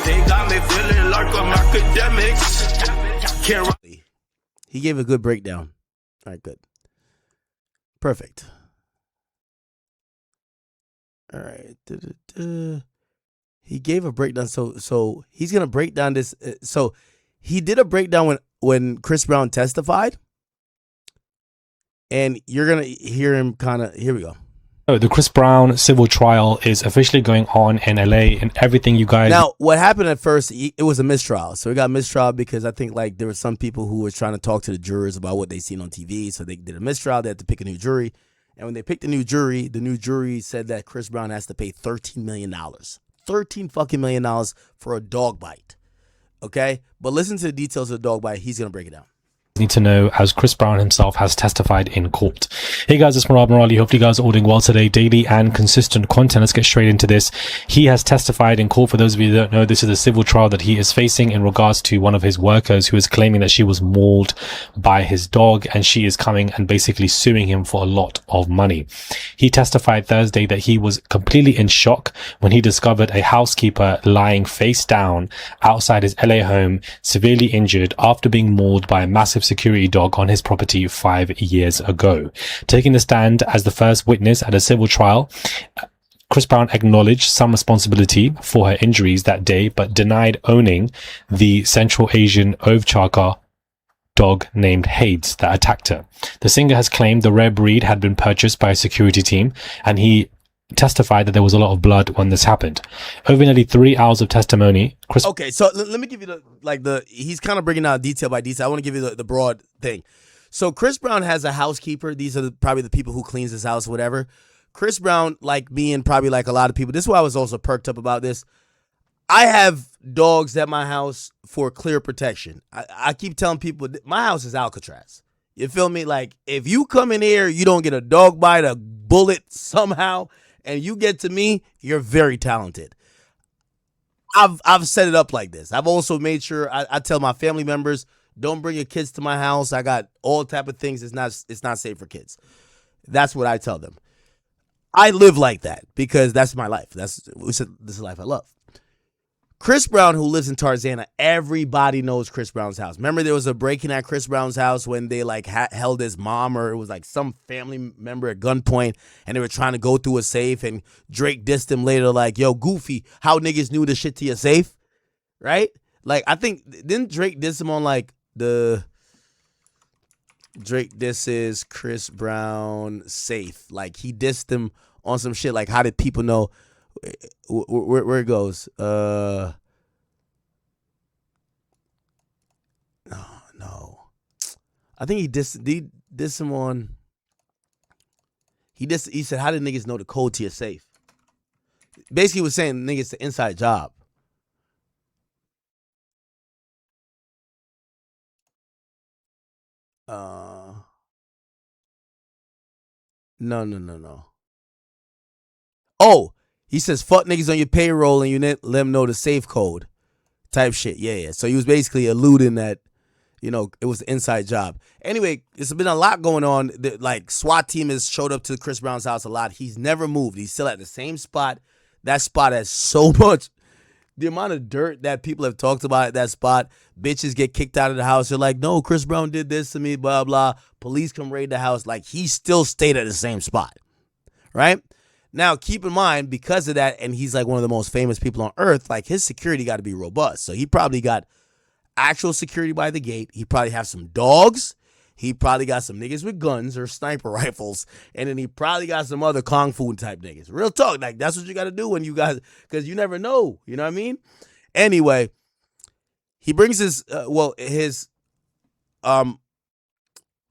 They got me feeling like I'm academics. He gave a good breakdown. All right, good. Perfect. All right. He gave a breakdown. So he's going to break down this. So he did a breakdown when Chris Brown testified. And you're going to hear him kind of. Here we go. The Chris Brown civil trial is officially going on in LA, and everything you guys... Now, what happened at first, it was a mistrial. So we got mistrial because I think like there were some people who were trying to talk to the jurors about what they seen on TV. So they did a mistrial. They had to pick a new jury. And when they picked the new jury said that Chris Brown has to pay $13 million. $13 fucking million for a dog bite. Okay? But listen to the details of the dog bite. He's going to break it down. Need to know, as Chris Brown himself has testified in court. Hey guys, it's Murad Morali. Hopefully you guys are all doing well today. Daily and consistent content. Let's get straight into this. He has testified in court. For those of you that don't know, this is a civil trial that he is facing in regards to one of his workers who is claiming that she was mauled by his dog, and she is coming and basically suing him for a lot of money. He testified Thursday that he was completely in shock when he discovered a housekeeper lying face down outside his LA home, severely injured after being mauled by a massive security dog on his property 5 years ago. Taking the stand as the first witness at a civil trial, Chris Brown acknowledged some responsibility for her injuries that day, but denied owning the Central Asian Ovchaka dog named Hades that attacked her. The singer has claimed the rare breed had been purchased by a security team, and he testified that there was a lot of blood when this happened. Over nearly 3 hours of testimony, Okay, so let me give you he's kind of bringing out detail by detail. I want to give you the broad thing. So Chris Brown has a housekeeper. These are probably the people who cleans his house, whatever. Chris Brown, like me and probably like a lot of people, this is why I was also perked up about this. I have dogs at my house for clear protection. I keep telling people, my house is Alcatraz. You feel me? Like, if you come in here, you don't get a dog bite, a bullet somehow, and you get to me, you're very talented. I've set it up like this. I've also made sure I tell my family members, don't bring your kids to my house. I got all type of things. It's not safe for kids. That's what I tell them. I live like that because that's my life. This is the life I love. Chris Brown, who lives in Tarzana, everybody knows Chris Brown's house. Remember there was a break-in at Chris Brown's house when they like held his mom, or it was like some family member at gunpoint, and they were trying to go through a safe, and Drake dissed him later like, yo, Goofy, how niggas knew the shit to your safe, right? Like, I think, didn't Drake diss him on like Drake disses Chris Brown safe? Like, he dissed him on some shit like, how did people know where it goes? No. I think he dissed him on. He said, how did niggas know the code to your safe? Basically, he was saying niggas the inside job. No. Oh, he says, fuck niggas on your payroll and you let them know the safe code type shit. Yeah. So he was basically alluding that, you know, it was the inside job. Anyway, there's been a lot going on. Like, SWAT team has showed up to Chris Brown's house a lot. He's never moved. He's still at the same spot. That spot has so much. The amount of dirt that people have talked about at that spot. Bitches get kicked out of the house. They're like, no, Chris Brown did this to me, blah, blah. Police come raid the house. Like, he still stayed at the same spot. Right? Now, keep in mind, because of that, and he's like one of the most famous people on earth, like, his security got to be robust. So he probably got actual security by the gate. He probably have some dogs. He probably got some niggas with guns or sniper rifles. And then he probably got some other kung fu type niggas. Real talk. Like, that's what you got to do when you guys, because you never know. You know what I mean? Anyway, he brings his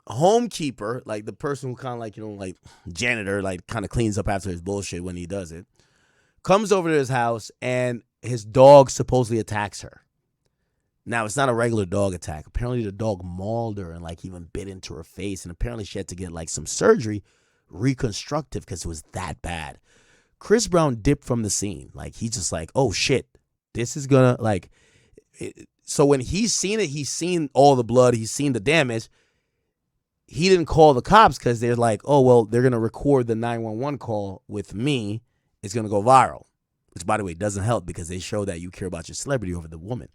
homekeeper, like the person who kind of like, you know, like janitor, like kind of cleans up after his bullshit when he does it, comes over to his house, and his dog supposedly attacks her. Now, it's not a regular dog attack. Apparently, the dog mauled her and, like, even bit into her face. And apparently, she had to get, like, some surgery, reconstructive, because it was that bad. Chris Brown dipped from the scene. Like, he's just like, oh, shit. This is gonna, like... So when he's seen it, he's seen all the blood. He's seen the damage. He didn't call the cops because they're like, oh, well, they're going to record the 911 call with me. It's going to go viral. which, by the way, doesn't help because they show that you care about your celebrity over the woman.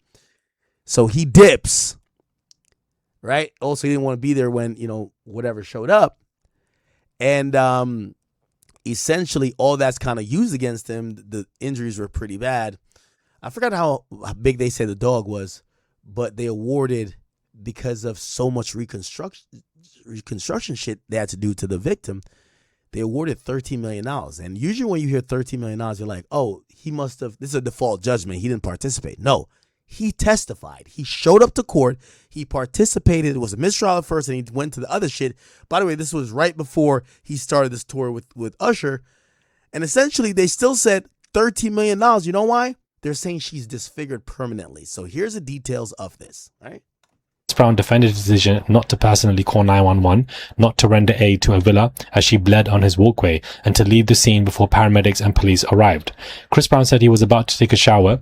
So he dips, right? Also, he didn't want to be there when, whatever showed up. And essentially, all that's kind of used against him. The injuries were pretty bad. I forgot how big they say the dog was, but they awarded, because of so much reconstruction shit they had to do to the victim, they awarded $13 million. And usually when you hear $13 million, you're like, oh, he must have, this is a default judgment. He didn't participate. No, he testified. He showed up to court. He participated. It was a mistrial at first, and he went to the other shit. By the way, this was right before he started this tour with Usher. And essentially, they still said $13 million. You know why? They're saying she's disfigured permanently. So here's the details of this, right? Brown defended his decision not to personally call 911, not to render aid to Avila as she bled on his walkway, and to leave the scene before paramedics and police arrived. Chris Brown said he was about to take a shower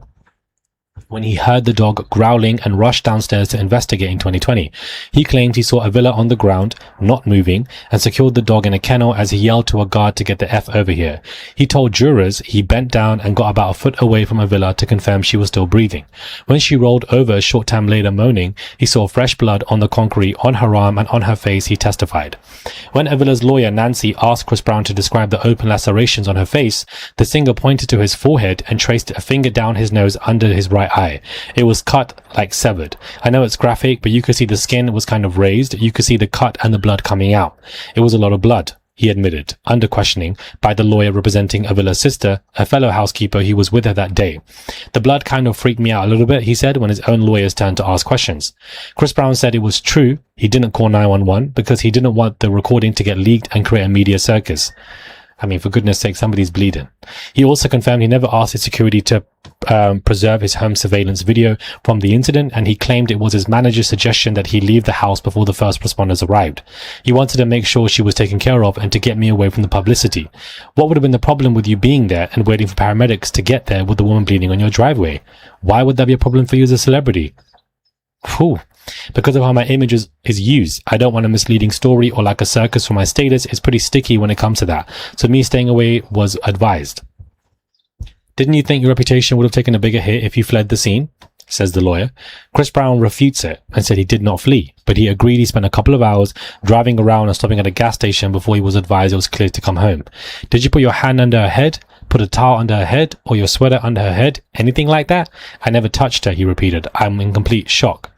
when he heard the dog growling and rushed downstairs to investigate in 2020. He claimed he saw Avila on the ground, not moving, and secured the dog in a kennel as he yelled to a guard to get the F over here. He told jurors he bent down and got about a foot away from Avila to confirm she was still breathing. When she rolled over a short time later moaning, he saw fresh blood on the concrete, on her arm and on her face, he testified. When Avila's lawyer Nancy asked Chris Brown to describe the open lacerations on her face, the singer pointed to his forehead and traced a finger down his nose under his right eye. It was cut, like severed. I know it's graphic, but you could see the skin was kind of raised. You could see the cut and the blood coming out. It was a lot of blood, he admitted, under questioning by the lawyer representing Avila's sister, a fellow housekeeper who was with her that day. The blood kind of freaked me out a little bit, he said, when his own lawyers turned to ask questions. Chris Brown said it was true he didn't call 911 because he didn't want the recording to get leaked and create a media circus. I mean, for goodness sake, somebody's bleeding. He also confirmed he never asked his security to preserve his home surveillance video from the incident, and he claimed it was his manager's suggestion that he leave the house before the first responders arrived. He wanted to make sure she was taken care of and to get me away from the publicity. What would have been the problem with you being there and waiting for paramedics to get there with the woman bleeding on your driveway? Why would that be a problem for you as a celebrity? Whew. Because of how my image is used. I don't want a misleading story or like a circus for my status. It's pretty sticky when it comes to that. So me staying away was advised. Didn't you think your reputation would have taken a bigger hit if you fled the scene? Says the lawyer. Chris Brown refutes it and said he did not flee, but he agreed he spent a couple of hours driving around and stopping at a gas station before he was advised it was clear to come home. Did you put your hand under her head, put a towel under her head, or your sweater under her head? Anything like that? I never touched her, he repeated. I'm in complete shock.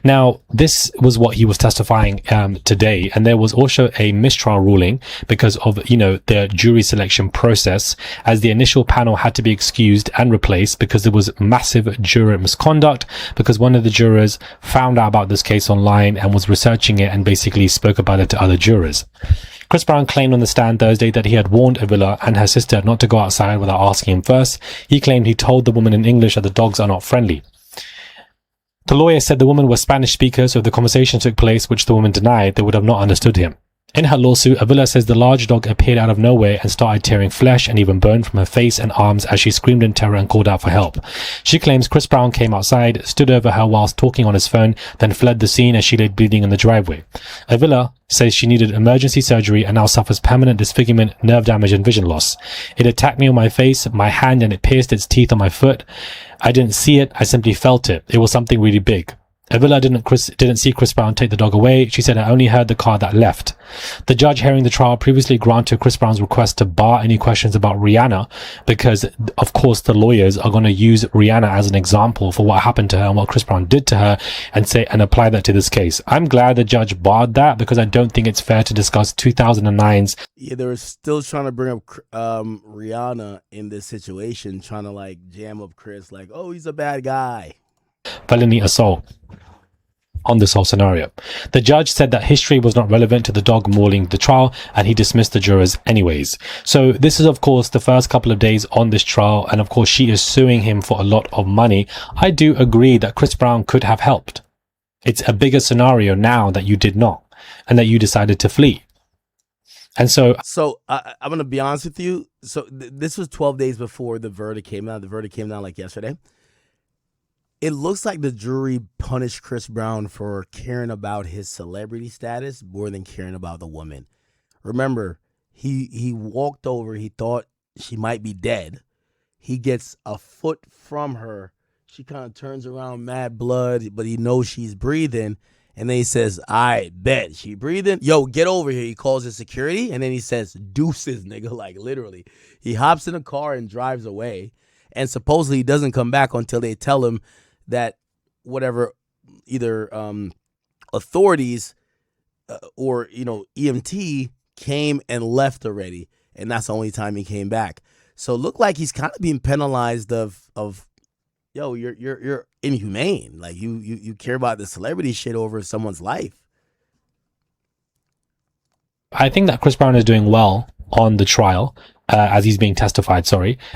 Now, this was what he was testifying today, and there was also a mistrial ruling because of, the jury selection process, as the initial panel had to be excused and replaced because there was massive juror misconduct, because one of the jurors found out about this case online and was researching it and basically spoke about it to other jurors. Chris Brown claimed on the stand Thursday that he had warned Avila and her sister not to go outside without asking him first. He claimed he told the woman in English that the dogs are not friendly. The lawyer said the woman was Spanish speaker, so if the conversation took place, which the woman denied, they would have not understood him. In her lawsuit, Avila says the large dog appeared out of nowhere and started tearing flesh and even bone from her face and arms as she screamed in terror and called out for help. She claims Chris Brown came outside, stood over her whilst talking on his phone, then fled the scene as she lay bleeding in the driveway. Avila says she needed emergency surgery and now suffers permanent disfigurement, nerve damage and vision loss. It attacked me on my face, my hand, and it pierced its teeth on my foot. I didn't see it, I simply felt it. It was something really big. Avila didn't see Chris Brown take the dog away. She said, I only heard the car that left. The judge hearing the trial previously granted Chris Brown's request to bar any questions about Rihanna because, of course, the lawyers are going to use Rihanna as an example for what happened to her and what Chris Brown did to her and apply that to this case. I'm glad the judge barred that because I don't think it's fair to discuss 2009's. Yeah, they were still trying to bring up Rihanna in this situation, trying to jam up Chris oh, he's a bad guy. Felony assault on this whole scenario. The judge said that history was not relevant to the dog mauling the trial and he dismissed the jurors anyways. So this is of course the first couple of days on this trial, and of course she is suing him for a lot of money. I do agree that Chris Brown could have helped. It's a bigger scenario now that you did not and that you decided to flee. And so I'm going to be honest with you. So this was 12 days before the verdict came out. The verdict came out yesterday. It looks like the jury punished Chris Brown for caring about his celebrity status more than caring about the woman. Remember, he walked over. He thought she might be dead. He gets a foot from her. She kind of turns around, mad blood, but he knows she's breathing. And then he says, I bet she breathing. Yo, get over here. He calls his security. And then he says, deuces, nigga. Like, literally. He hops in a car and drives away. And supposedly he doesn't come back until they tell him that whatever, either authorities or, EMT came and left already. And that's the only time he came back. So it looked like he's kind of being penalized of yo, you're inhumane. Like you care about the celebrity shit over someone's life. I think that Chris Brown is doing well on the trial, as he's being testified,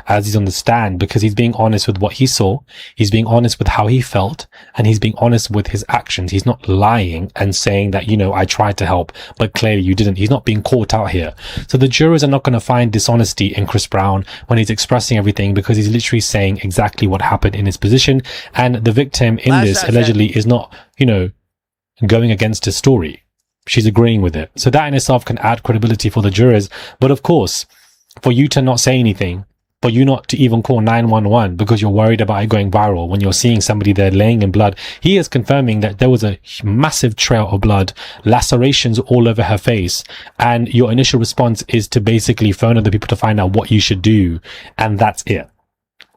as he's on the stand, because he's being honest with what he saw. He's being honest with how he felt, and he's being honest with his actions. He's not lying and saying that, I tried to help, but clearly you didn't. He's not being caught out here. So the jurors are not going to find dishonesty in Chris Brown when he's expressing everything, because he's literally saying exactly what happened in his position. And the victim in this allegedly is not, going against his story. She's agreeing with it. So that in itself can add credibility for the jurors. But of course, for you to not say anything, for you not to even call 911 because you're worried about it going viral when you're seeing somebody there laying in blood. He is confirming that there was a massive trail of blood, lacerations all over her face. And your initial response is to basically phone other people to find out what you should do. And that's it.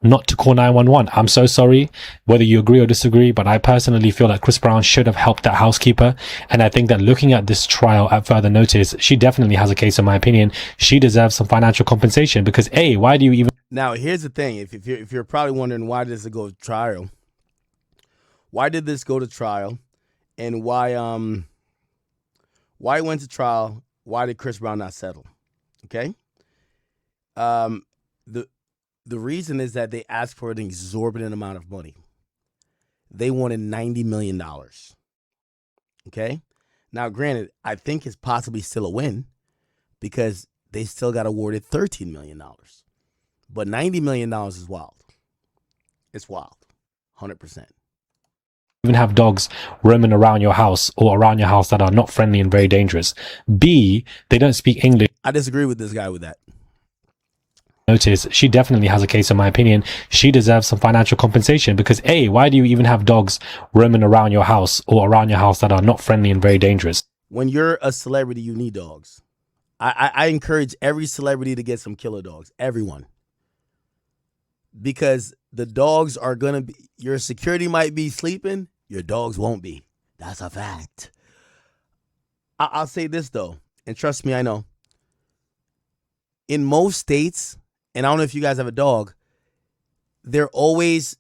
Not to call 911. I'm so sorry, whether you agree or disagree, but I personally feel that Chris Brown should have helped that housekeeper. And I think that looking at this trial at further notice, she definitely has a case, in my opinion. She deserves some financial compensation because, A, why do you even... Now, here's the thing. If you're probably wondering why does it go to trial, why did this go to trial, and why it went to trial? Why did Chris Brown not settle? Okay. The reason is that they asked for an exorbitant amount of money. They wanted $90 million. Okay? Now, granted, I think it's possibly still a win because they still got awarded $13 million. But $90 million is wild. It's wild. 100%. Even have dogs roaming around your house or around your house that are not friendly and very dangerous. B, they don't speak English. I disagree with this guy with that. Notice, she definitely has a case, in my opinion. She deserves some financial compensation because, A, why do you even have dogs roaming around your house or around your house that are not friendly and very dangerous? When you're a celebrity, you need dogs. I encourage every celebrity to get some killer dogs. Everyone. Because the dogs are going to be... Your security might be sleeping. Your dogs won't be. That's a fact. I'll say this, though. And trust me, I know. In most states... And I don't know if you guys have a dog, they're always,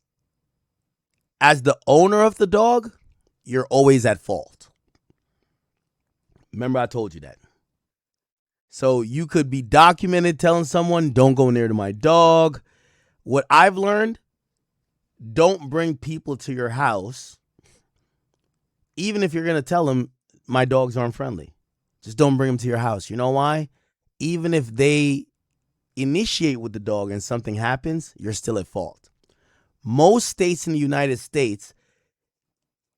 as the owner of the dog, you're always at fault. Remember I told you that. So you could be documented telling someone, don't go near to my dog. What I've learned, don't bring people to your house, even if you're going to tell them my dogs aren't friendly. Just don't bring them to your house. You know why? Even if they initiate with the dog and something happens, you're still at fault. Most states in the United States,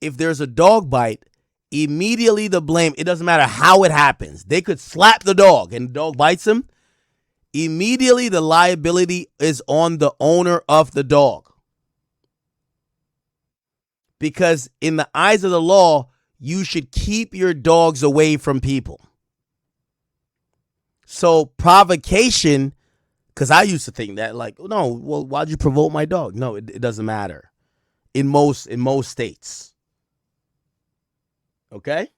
if there's a dog bite, immediately the blame, it doesn't matter how it happens. They could slap the dog and the dog bites him. Immediately the liability is on the owner of the dog. Because in the eyes of the law, you should keep your dogs away from people. So provocation... Because I used to think that, like, no, well, why'd you provoke my dog? No, it doesn't matter. In most states. Okay?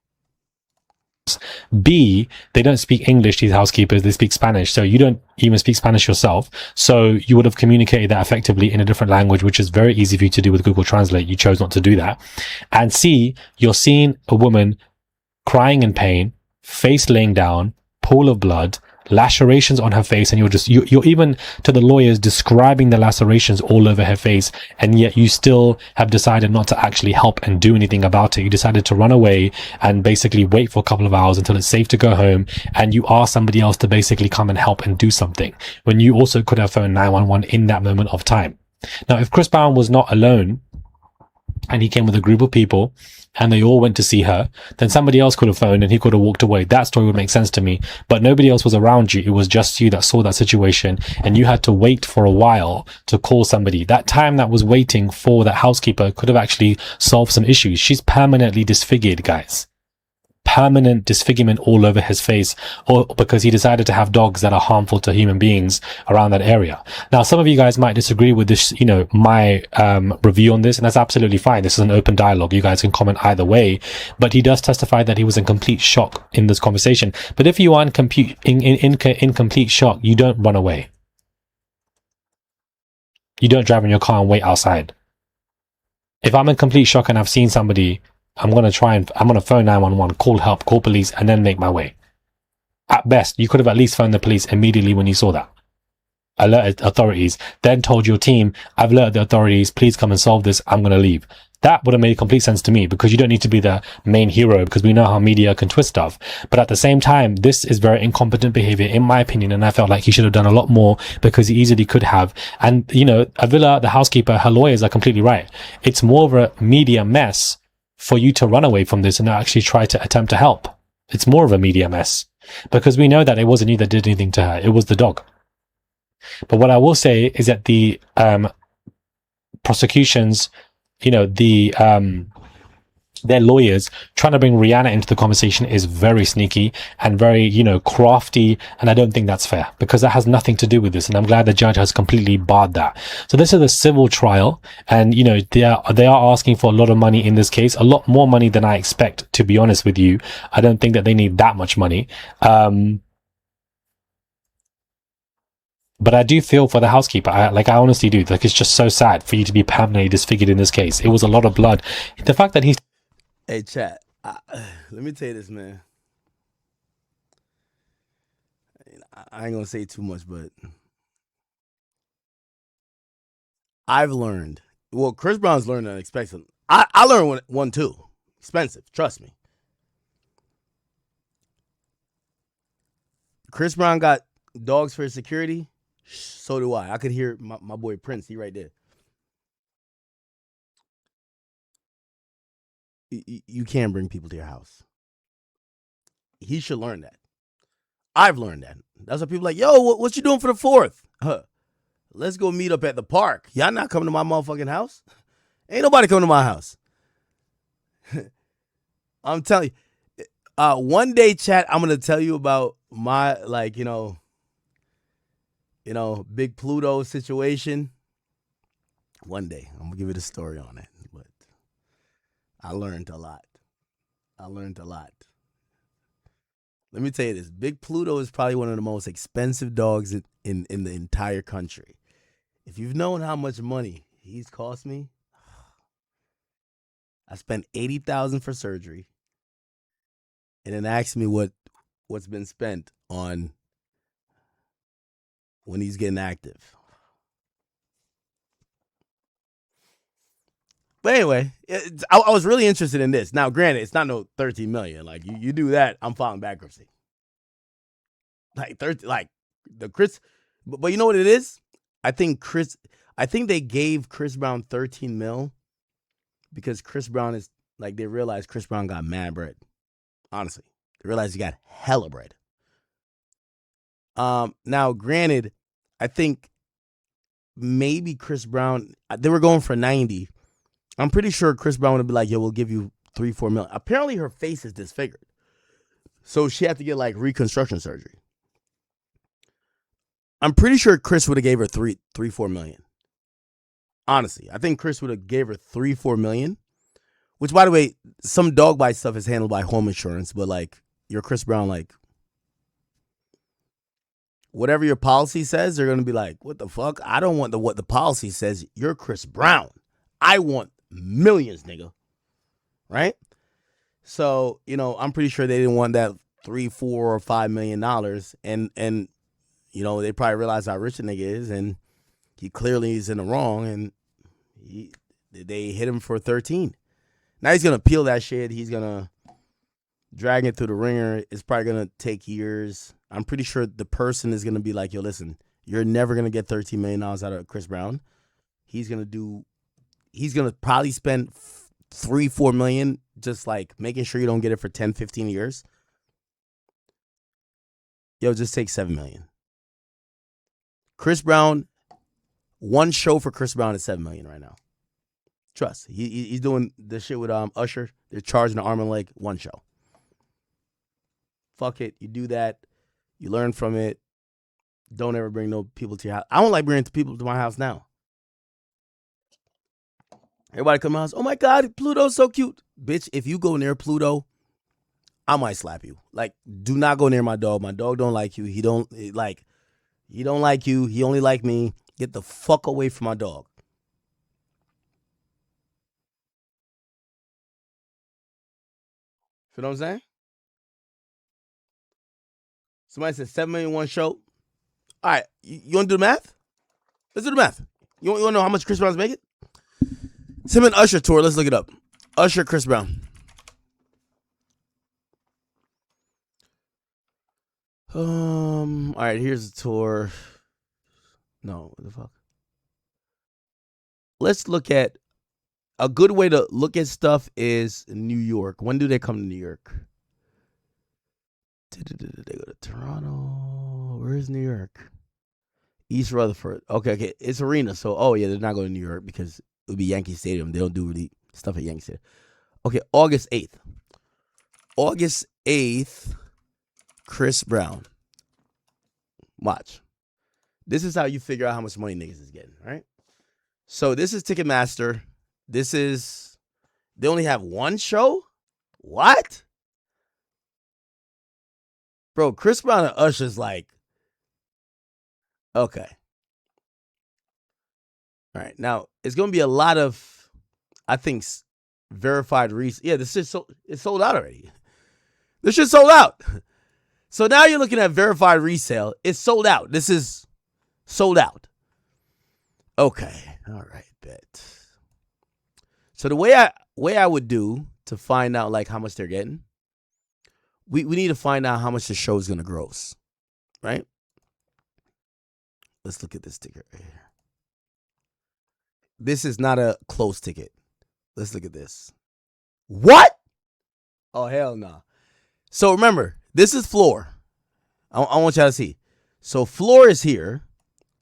B, they don't speak English, these housekeepers, they speak Spanish. So you don't even speak Spanish yourself. So you would have communicated that effectively in a different language, which is very easy for you to do with Google Translate. You chose not to do that. And C, you're seeing a woman crying in pain, face laying down, pool of blood, lacerations on her face, and you're even to the lawyers describing the lacerations all over her face, and yet you still have decided not to actually help and do anything about it. You decided to run away and basically wait for a couple of hours until it's safe to go home, and you ask somebody else to basically come and help and do something when you also could have phoned 911 in that moment of time. Now, if Chris Brown was not alone and he came with a group of people and they all went to see her, then somebody else could have phoned and he could have walked away. That story would make sense to me. But nobody else was around you. It was just you that saw that situation, and you had to wait for a while to call somebody. That time that was waiting for that housekeeper could have actually solved some issues. She's permanently disfigured, guys. Permanent disfigurement all over his face, or because he decided to have dogs that are harmful to human beings around that area. Now, some of you guys might disagree with this, my review on this, and that's absolutely fine. This is an open dialogue. You guys can comment either way, but he does testify that he was in complete shock in this conversation. But if you are in complete shock, you don't run away. You don't drive in your car and wait outside. If I'm in complete shock and I've seen somebody, I'm going to phone 911, call help, call police, and then make my way. At best, you could have at least phoned the police immediately when you saw that. Alerted authorities, then told your team, I've alerted the authorities, please come and solve this, I'm going to leave. That would have made complete sense to me, because you don't need to be the main hero, because we know how media can twist stuff. But at the same time, this is very incompetent behavior, in my opinion, and I felt like he should have done a lot more, because he easily could have. And, Avila, the housekeeper, her lawyers are completely right. It's more of a media mess for you to run away from this and actually try to attempt to help. It's more of a media mess, because we know that it wasn't you that did anything to her. It was the dog. But what I will say is that the prosecutions, their lawyers trying to bring Rihanna into the conversation is very sneaky and very, crafty. And I don't think that's fair, because that has nothing to do with this. And I'm glad the judge has completely barred that. So this is a civil trial, and, they are asking for a lot of money in this case, a lot more money than I expect, to be honest with you. I don't think that they need that much money. But I do feel for the housekeeper. I honestly do. Like, it's just so sad for you to be permanently disfigured in this case. It was a lot of blood. The fact that he's... Hey, chat. Let me tell you this, man. I ain't gonna say too much, but I've learned. Well, Chris Brown's learned unexpected. I learned one too. Expensive, trust me. Chris Brown got dogs for his security. So do I. I could hear my boy Prince. He right there. You can't bring people to your house. He should learn that. I've learned that. That's why people are like, yo, what you doing for the 4th? Let's go meet up at the park. Y'all not coming to my motherfucking house? Ain't nobody coming to my house. I'm telling you. One day, chat, I'm going to tell you about my, Big Pluto situation. One day. I'm going to give you the story on it. But I learned a lot. Let me tell you this. Big Pluto is probably one of the most expensive dogs in the entire country. If you've known how much money he's cost me, I spent $80,000 for surgery, and then asked me what's been spent on when he's getting active. But anyway, I was really interested in this. Now, granted, it's not no $13 million. Like, you do that, I'm filing bankruptcy. Like the Chris, but you know what it is? I think they gave Chris Brown $13 million because Chris Brown is like, they realized Chris Brown got mad bread. Honestly, they realized he got hella bread. Now, granted, I think maybe Chris Brown, they were going for 90. I'm pretty sure Chris Brown would be like, yo, we'll give you $3-4 million. Apparently her face is disfigured, so she had to get like reconstruction surgery. I'm pretty sure Chris would have gave her $3-4 million. Honestly, I think Chris would have gave her $3-4 million. Which, by the way, some dog bite stuff is handled by home insurance, but like, you're Chris Brown, like, whatever your policy says, they're gonna be like, what the fuck? I don't want what the policy says. You're Chris Brown. I want millions, nigga. Right? So, I'm pretty sure they didn't want that $3, $4, or $5 million, and they probably realize how rich the nigga is, and he clearly is in the wrong, and they hit him for 13. Now he's gonna peel that shit. He's gonna drag it through the ringer. It's probably gonna take years. I'm pretty sure the person is gonna be like, yo, listen, you're never gonna get $13 million out of Chris Brown. He's gonna probably spend 3-4 million, just like making sure you don't get it for 10-15 years, yo, just take 7 million. Chris Brown, one show for Chris Brown is 7 million right now. Trust. He's doing this shit with Usher. They're charging an arm and leg, one show. Fuck it. You do that. You learn from it. Don't ever bring no people to your house. I don't like bringing people to my house now. Everybody come to my house. Oh my God, Pluto's so cute. Bitch, if you go near Pluto, I might slap you. Like, do not go near my dog. My dog don't like you. He don't like you. He only like me. Get the fuck away from my dog. You know what I'm saying? Somebody said 7 million one show. All right, you want to do the math? Let's do the math. You want to know how much Chris Brown's making? Him and Usher tour. Let's look it up. Usher, Chris Brown. All right, here's the tour. No, what the fuck? Let's look at a good way to look at stuff is New York. When do they come to New York? They go to Toronto. Where is New York? East Rutherford. Okay. It's arena. So, yeah, they're not going to New York because it would be Yankee Stadium. They don't do really stuff at Yankee Stadium. Okay, August 8th. August 8th, Chris Brown. Watch. This is how you figure out how much money niggas is getting, right? So this is Ticketmaster. They only have one show? What? Bro, Chris Brown and Usher's like, okay. All right, now it's going to be a lot of, I think, verified resale. Yeah, this shit it's sold out already. This shit sold out. So now you're looking at verified resale. It's sold out. This is sold out. Okay, all right, bet. So the way I would do to find out like how much they're getting, we need to find out how much the show is going to gross, right? Let's look at this ticket right here. This is not a close ticket. Let's look at this. What? Oh, hell no. So remember, this is floor. I want y'all to see. So floor is here.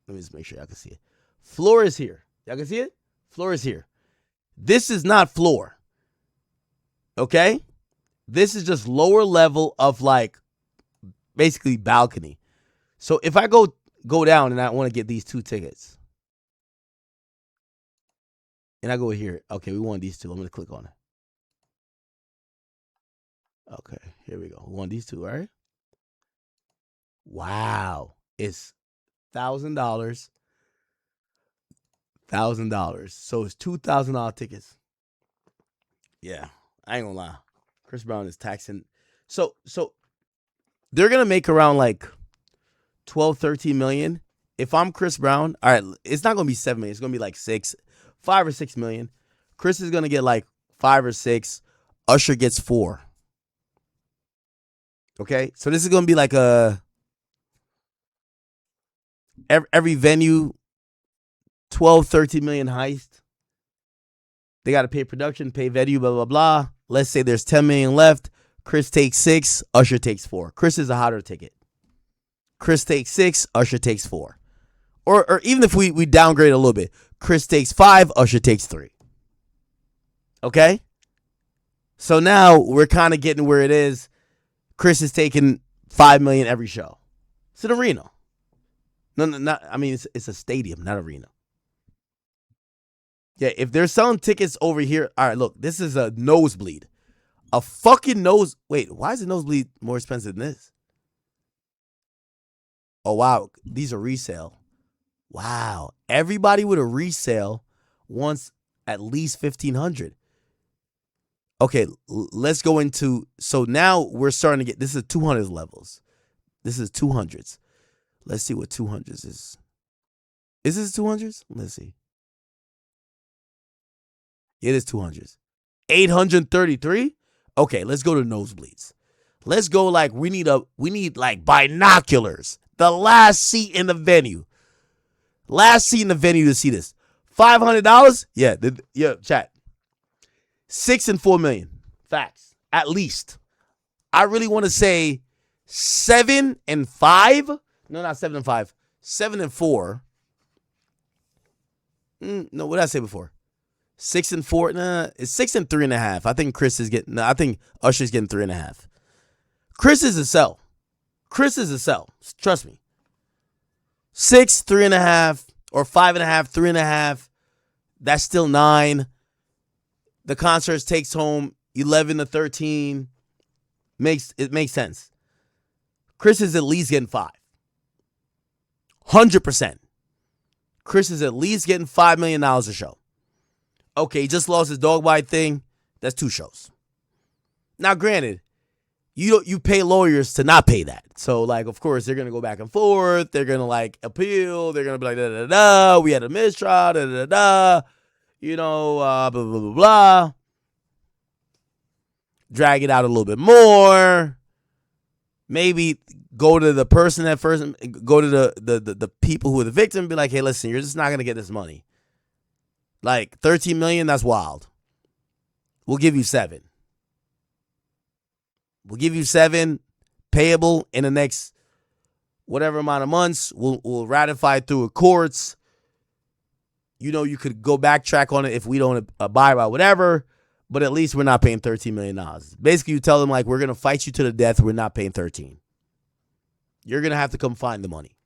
Let me just make sure y'all can see it. Floor is here. Y'all can see it? Floor is here. This is not floor. Okay? This is just lower level of like basically balcony. So if I go down and I want to get these two tickets. And I go here. Okay, we want these two. I'm going to click on it. Okay, here we go. We want these two, all right? Wow. It's $1,000. $1,000. So it's $2,000 tickets. Yeah, I ain't gonna lie. Chris Brown is taxing. So they're gonna make around like 12-13 million. If I'm Chris Brown, all right, it's not gonna be 7 million. It's gonna be like 5 or 6 million. Chris is gonna get like 5 or 6. Usher gets 4. Okay, so this is gonna be like a every venue 12-13 million heist. They got to pay production, pay venue, blah, blah, blah. Let's say there's 10 million left. Chris takes 6, Usher takes 4. Chris is a hotter ticket. Chris takes 6, Usher takes 4. Or even if we downgrade a little bit, Chris takes 5, Usher takes 3. Okay? So now we're kind of getting where it is. Chris is taking 5 million every show. It's an arena. No, not. I mean, it's a stadium, not arena. Yeah, if they're selling tickets over here, all right, look, this is a nosebleed. A fucking nose. Wait, why is a nosebleed more expensive than this? Oh, wow. These are resale. Wow. Everybody with a resale wants at least 1,500. Okay, let's go into, so now we're starting to get, this is 200s levels. This is 200s. Let's see what 200s is. Is this 200s? Let's see. It is 200s. 833? Okay, let's go to nosebleeds. Let's go like we need like binoculars. The last seat in the venue. Last seat in the venue to see this. $500? Yeah, chat. $6 and $4 million. Facts. At least. I really want to say 7 and 5. No, not 7 and 5. 7 and 4. No, what did I say before? 6 and 4. Nah, it's 6 and 3.5. I think Chris is getting. I think Usher's getting 3.5. Chris is a sell. Chris is a sell. Trust me. 6, 3.5, or 5.5, 3.5. That's still 9. The concert takes home 11 to 13. It makes sense. Chris is at least getting 5. 100%. Chris is at least getting $5 million a show. Okay, he just lost his dog bite thing. That's 2 shows. Now, granted, you pay lawyers to not pay that. So, like, of course, they're going to go back and forth. They're going to, like, appeal. They're going to be like, da-da-da-da. We had a mistrial, da-da-da-da. You know, blah, blah, blah, blah. Drag it out a little bit more. Maybe go to the person that first, go to the people who are the victim and be like, hey, listen, you're just not going to get this money. Like, $13 million, that's wild. We'll give you 7. We'll give you 7 payable in the next whatever amount of months. We'll ratify it through the courts. You know, you could go backtrack on it if we don't abide by whatever, but at least we're not paying $13 million. Basically, you tell them, like, we're going to fight you to the death. We're not paying 13. You're going to have to come find the money.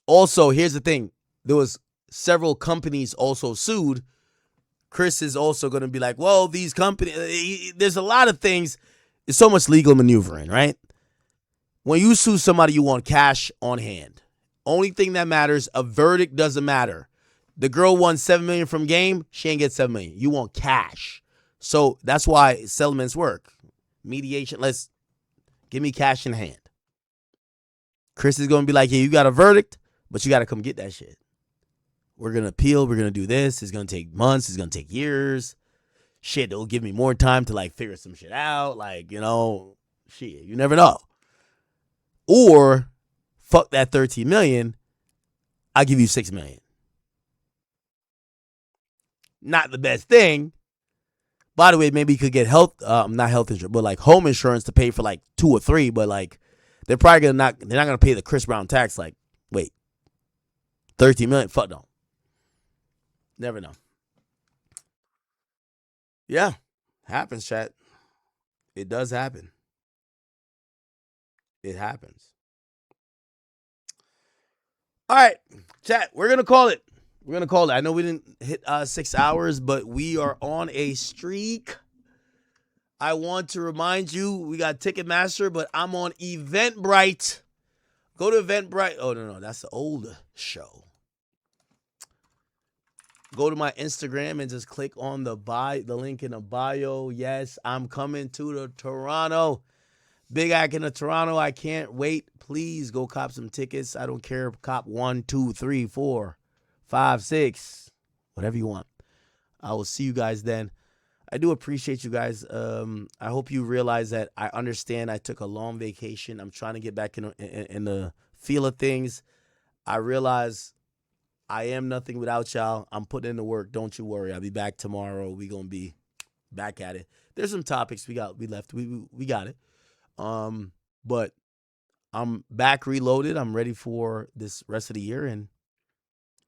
Also, here's the thing. There was several companies also sued. Chris is also going to be like, well, these companies, there's a lot of things. There's so much legal maneuvering, right? When you sue somebody, you want cash on hand. Only thing that matters, a verdict doesn't matter. The girl won $7 million from game. She ain't get $7 million. You want cash. So that's why settlements work. Mediation, give me cash in hand. Chris is going to be like, yeah, you got a verdict, but you got to come get that shit. We're going to appeal. We're going to do this. It's going to take months. It's going to take years. Shit, it'll give me more time to, like, figure some shit out. Like, you know, shit, you never know. Or, fuck that $13 million. I'll give you $6 million. Not the best thing. By the way, maybe you could get not health insurance, but like home insurance to pay for like 2 or 3. But like, they're probably not gonna pay the Chris Brown tax. Like, wait, $13 million? Fuck no. Never know. Yeah, happens, chat. It does happen. It happens. All right, chat. We're gonna call it. I know we didn't hit 6 hours, but we are on a streak. I want to remind you, we got Ticketmaster, but I'm on Eventbrite. Go to Eventbrite. Oh, no, that's the old show. Go to my Instagram and just click on the link in the bio. Yes, I'm coming to the Toronto. Big Act in the Toronto. I can't wait. Please go cop some tickets. I don't care. Cop 1, 2, 3, 4, 5, 6, whatever you want. I will see you guys then. I do appreciate you guys. I hope you realize that I understand I took a long vacation. I'm trying to get back in the feel of things. I realize I am nothing without y'all. I'm putting in the work. Don't you worry. I'll be back tomorrow. We're going to be back at it. There's some topics we left. We got it. But I'm back reloaded. I'm ready for this rest of the year, and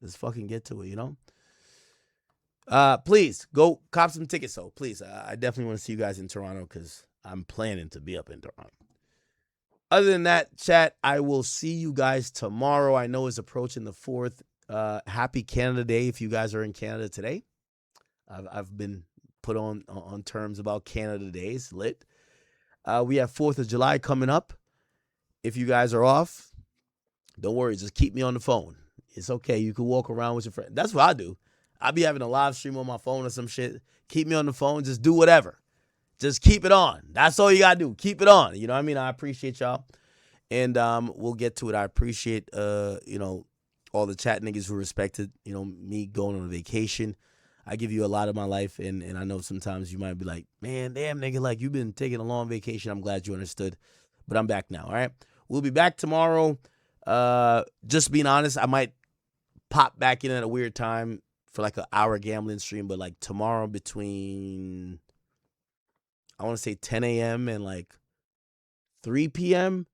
let's fucking get to it, you know? Please go cop some tickets. So please, I definitely want to see you guys in Toronto because I'm planning to be up in Toronto. Other than that, chat, I will see you guys tomorrow. I know it's approaching the 4th. Happy Canada Day if you guys are in Canada today. I've been put on terms about Canada Days. Lit. We have 4th of July coming up. If you guys are off, don't worry. Just keep me on the phone. It's okay. You can walk around with your friend. That's what I do. I be having a live stream on my phone or some shit. Keep me on the phone. Just do whatever. Just keep it on. That's all you got to do. Keep it on. You know what I mean? I appreciate y'all. And we'll get to it. I appreciate, all the chat niggas who respected, me going on a vacation. I give you a lot of my life. And I know sometimes you might be like, man, damn, nigga, like you've been taking a long vacation. I'm glad you understood. But I'm back now. All right. We'll be back tomorrow. Just being honest, I might pop back in at a weird time for like an hour gambling stream, but like tomorrow between, I want to say 10 a.m. and like 3 p.m.,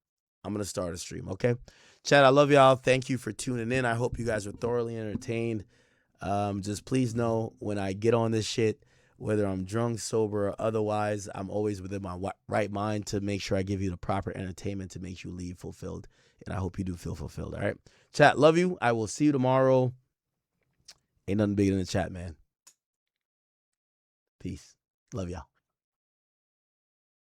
I'm going to start a stream, okay? Chat, I love y'all. Thank you for tuning in. I hope you guys were thoroughly entertained. Just please know when I get on this shit, whether I'm drunk, sober, or otherwise, I'm always within my right mind to make sure I give you the proper entertainment to make you leave fulfilled. And I hope you do feel fulfilled, all right? Chat, love you. I will see you tomorrow. Ain't nothing bigger than the chat, man. Peace. Love y'all.